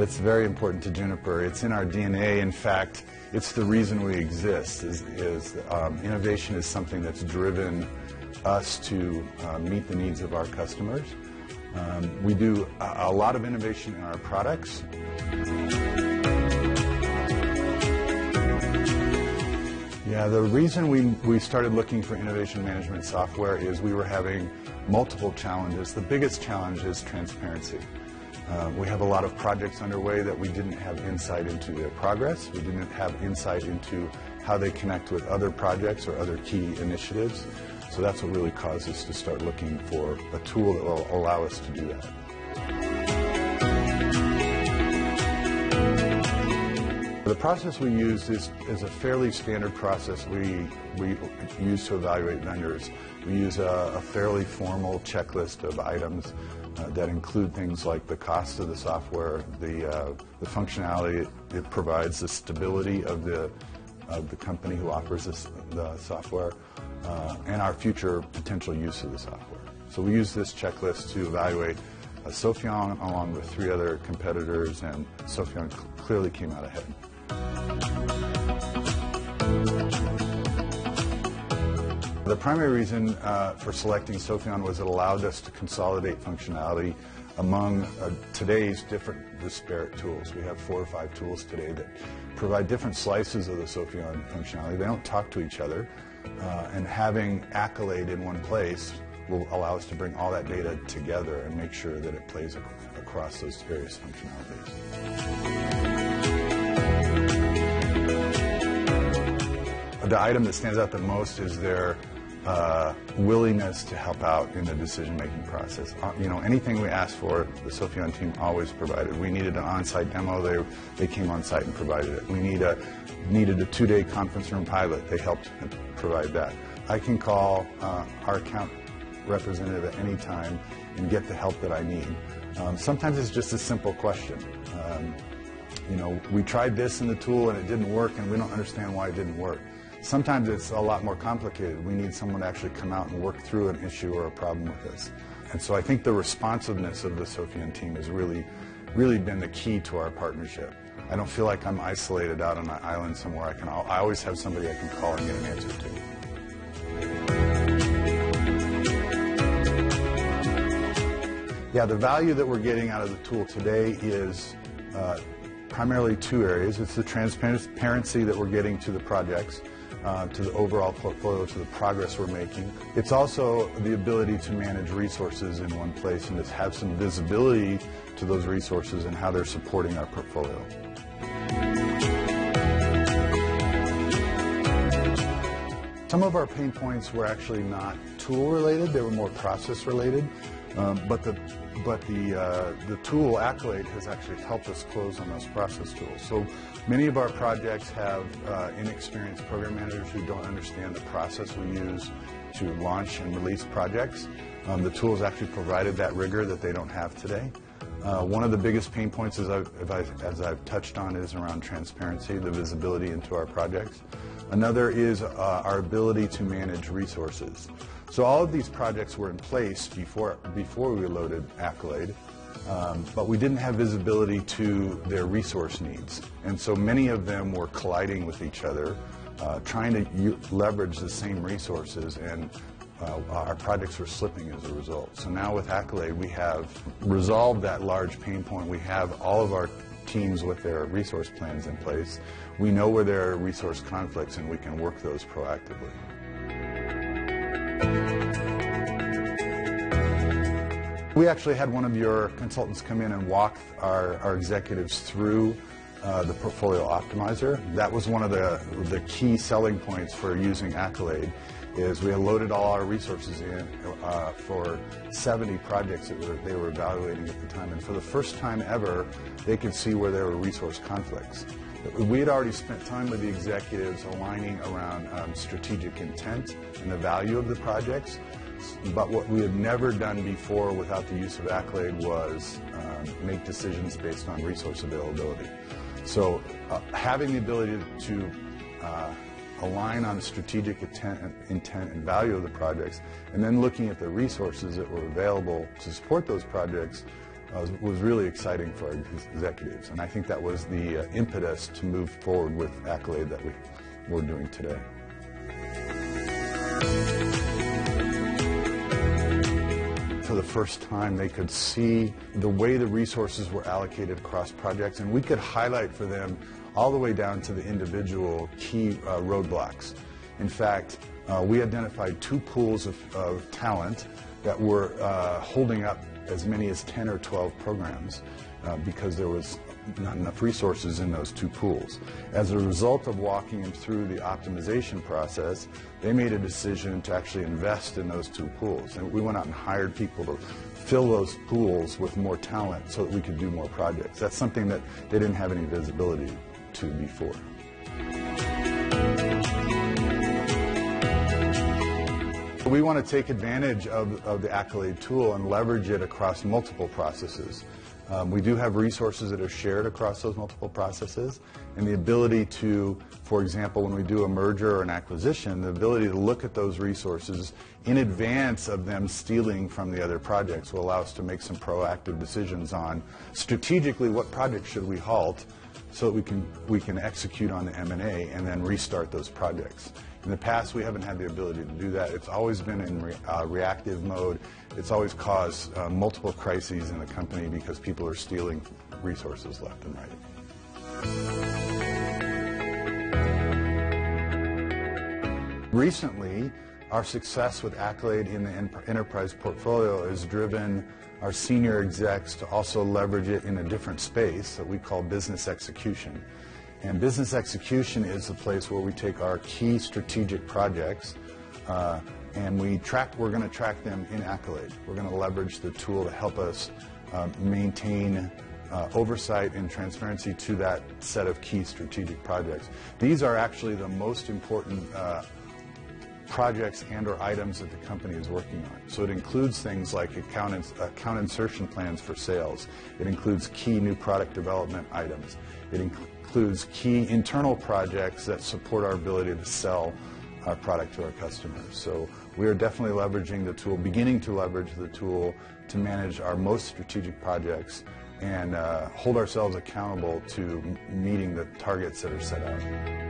It's very important to Juniper. It's in our DNA. In fact, it's the reason we exist. Innovation is something that's driven us to meet the needs of our customers. We do a lot of innovation in our products. Yeah, the reason we started looking for innovation management software is we were having multiple challenges. The biggest challenge is transparency. We have a lot of projects underway that we didn't have insight into their progress. We didn't have insight into how they connect with other projects or other key initiatives. So that's what really caused us to start looking for a tool that will allow us to do that. The process we use is a fairly standard process we use to evaluate vendors. We use a fairly formal checklist of items that include things like the cost of the software, the functionality it provides, the stability of the company who offers the software, and our future potential use of the software. So we use this checklist to evaluate Sopheon along with 3 other competitors, and Sopheon clearly came out ahead. The primary reason for selecting Sopheon was it allowed us to consolidate functionality among today's different disparate tools. We have 4 or 5 tools today that provide different slices of the Sopheon functionality. They don't talk to each other, and having Accolade in one place will allow us to bring all that data together and make sure that it plays across those various functionalities. The item that stands out the most is their willingness to help out in the decision-making process. Anything we asked for, the Sopheon team always provided. We needed an on-site demo, they came on-site and provided it. We needed a 2-day conference room pilot, they helped provide that. I can call our account representative at any time and get the help that I need. Sometimes it's just a simple question. We tried this in the tool and it didn't work, and we don't understand why it didn't work. Sometimes it's a lot more complicated. We need someone to actually come out and work through an issue or a problem with us. And so I think the responsiveness of the Sopheon team has really been the key to our partnership. I don't feel like I'm isolated out on an island somewhere. I always have somebody I can call and get an answer to. Yeah, the value that we're getting out of the tool today is primarily 2 areas. It's the transparency that we're getting to the projects, to the overall portfolio, to the progress we're making. It's also the ability to manage resources in one place and to have some visibility to those resources and how they're supporting our portfolio. Some of our pain points were actually not tool related, they were more process related. But the tool, Accolade, has actually helped us close on those process tools. So many of our projects have inexperienced program managers who don't understand the process we use to launch and release projects. The tools actually provided that rigor that they don't have today. One of the biggest pain points, as I've touched on, is around transparency, the visibility into our projects. Another is our ability to manage resources. So all of these projects were in place before we loaded Accolade, but we didn't have visibility to their resource needs. And so many of them were colliding with each other, trying to leverage the same resources, and our projects were slipping as a result. So now with Accolade, we have resolved that large pain point. We have all of our teams with their resource plans in place. We know where there are resource conflicts, and we can work those proactively. We actually had one of your consultants come in and walk our executives through the Portfolio Optimizer. That was one of the key selling points for using Accolade, is we had loaded all our resources in for 70 projects that they were evaluating at the time. And for the first time ever, they could see where there were resource conflicts. We had already spent time with the executives aligning around strategic intent and the value of the projects, but what we had never done before without the use of Accolade was make decisions based on resource availability. So having the ability to align on the strategic intent and value of the projects, and then looking at the resources that were available to support those projects, was really exciting for our executives. And I think that was the impetus to move forward with Accolade that we're doing today. For the first time, they could see the way the resources were allocated across projects, and we could highlight for them all the way down to the individual key roadblocks. In fact, we identified 2 pools of talent that were holding up as many as 10 or 12 programs because there was not enough resources in those 2 pools. As a result of walking them through the optimization process, they made a decision to actually invest in those 2 pools. And we went out and hired people to fill those pools with more talent so that we could do more projects. That's something that they didn't have any visibility to before. We want to take advantage of the Accolade tool and leverage it across multiple processes. We do have resources that are shared across those multiple processes, and the ability to, for example, when we do a merger or an acquisition, the ability to look at those resources in advance of them stealing from the other projects will allow us to make some proactive decisions on strategically what projects should we halt so that we can execute on the M&A and then restart those projects. In the past, we haven't had the ability to do that. It's always been in reactive mode. It's always caused multiple crises in the company because people are stealing resources left and right. Recently, our success with Accolade in the enterprise portfolio has driven our senior execs to also leverage it in a different space that we call business execution. And business execution is the place where we take our key strategic projects and we're going to track them in Accolade. We're going to leverage the tool to help us maintain oversight and transparency to that set of key strategic projects. These are actually the most important projects and or items that the company is working on. So it includes things like account insertion plans for sales. It includes key new product development items. It includes key internal projects that support our ability to sell our product to our customers. So we are definitely leveraging the tool, beginning to leverage the tool to manage our most strategic projects and hold ourselves accountable to meeting the targets that are set out.